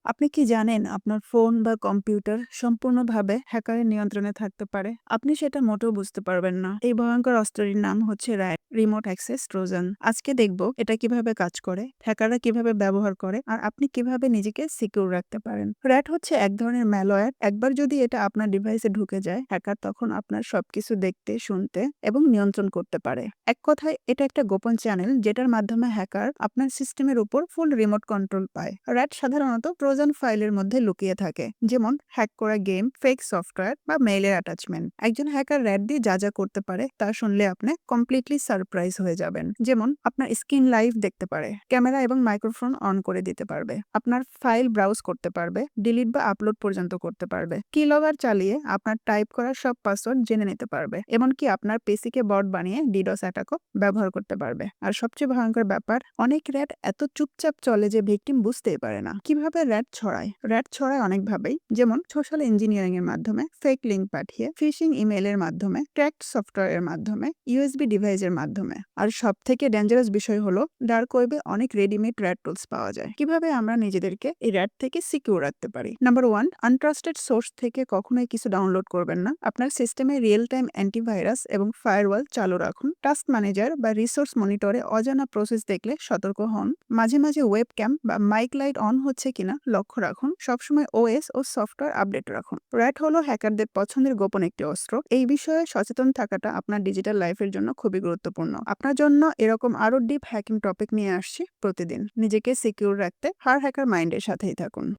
আপনি কি জানেন আপনার ফোন বা কম্পিউটার সম্পূর্ণভাবে হ্যাকারের নিয়ন্ত্রণে থাকতে পারে? আপনি সেটা মোটেও বুঝতে পারবেন না। এই ভয়ঙ্কর অস্ত্রটির নাম হচ্ছে RAT, রিমোট অ্যাক্সেস ট্রোজান। আজকে দেখব এটা কিভাবে কাজ করে, হ্যাকাররা কিভাবে ব্যবহার করে, আর আপনি কিভাবে নিজেকে সিকিউর রাখতে পারেন। RAT হচ্ছে এক ধরনের ম্যালওয়্যার। একবার যদি এটা আপনার ডিভাইসে ঢুকে যায়, হ্যাকার তখন আপনার সবকিছু দেখতে, শুনতে এবং নিয়ন্ত্রণ করতে পারে। এক কথায় এটা একটা গোপন চ্যানেল যেটার মাধ্যমে হ্যাকার আপনার সিস্টেমের উপর ফুল রিমোট কন্ট্রোল পায়। RAT সাধারণত ট্রোজান ফাইলের মধ্যে লুকিয়ে থাকে, যেমন হ্যাক করা গেম, ফেক সফটওয়্যার বা মেইলের অ্যাটাচমেন্ট। একজন হ্যাকার RAT দিয়ে যা যা করতে পারে তা শুনলে আপনি কমপ্লিটলি সারপ্রাইজ হয়ে যাবেন। যেমন আপনার স্ক্রিন লাইভ দেখতে পারে, ক্যামেরা এবং মাইক্রোফোন অন করে দিতে পারবে, আপনার ফাইল ব্রাউজ করতে পারবে, ডিলিট বা আপলোড পর্যন্ত করতে পারবে, কিলগার চালিয়ে আপনার টাইপ করা সব পাসওয়ার্ড জেনে নিতে পারবে, এমনকি আপনার পিসিকে বট বানিয়ে ডিডোস অ্যাটাকও ব্যবহার করতে পারবে। আর সবচেয়ে ভয়ঙ্কর ব্যাপার, অনেক RAT এত চুপচাপ চলে যে ভিকটিম বুঝতেই পারে না। কিভাবে RAT ছড়ায়? RAT ছড়ায় অনেকভাবেই, যেমন সোশ্যাল ইঞ্জিনিয়ারিং এর মাধ্যমে, ফেক লিঙ্ক পাঠিয়ে, ফিশিং ইমেইলের মাধ্যমে, ক্র্যাকড সফটওয়্যারের মাধ্যমে, ইউএসবি ডিভাইসের মাধ্যমে। আর সব থেকে ডেঞ্জারাস বিষয় হলো ডার্ক ওয়েবে অনেক রেডিমেড RAT টুলস পাওয়া যায়। কিভাবে আমরা নিজেদেরকে এই RAT থেকে সিকিউর রাখতে পারি? নাম্বার 1, আনট্রাস্টেড সোর্স থেকে কখনোই কিছু ডাউনলোড করবেন না। আপনার সিস্টেমে রিয়েল টাইম অ্যান্টিভাইরাস এবং ফায়ারওয়াল চালু রাখুন। টাস্ক ম্যানেজার বা রিসোর্স মনিটরে অজানা প্রসেস দেখলে সতর্ক হন। মাঝে মাঝে ওয়েবক্যাম বা মাইক লাইট অন হচ্ছে কিনা লক্ষ্য রাখুন। সবসময় ওএস ও সফটওয়্যার আপডেট রাখুন। RAT হলো হ্যাকারদের পছন্দের গোপন একটি অস্ত্র। এই বিষয়ে সচেতন থাকাটা আপনার ডিজিটাল লাইফের জন্য খুবই গুরুত্বপূর্ণ। আপনার জন্য এরকম আরো ডিপ হ্যাকিং টপিক নিয়ে আসছি প্রতিদিন। নিজেকে সিকিউর রাখতে হার হ্যাকার মাইন্ডের সাথেই থাকুন।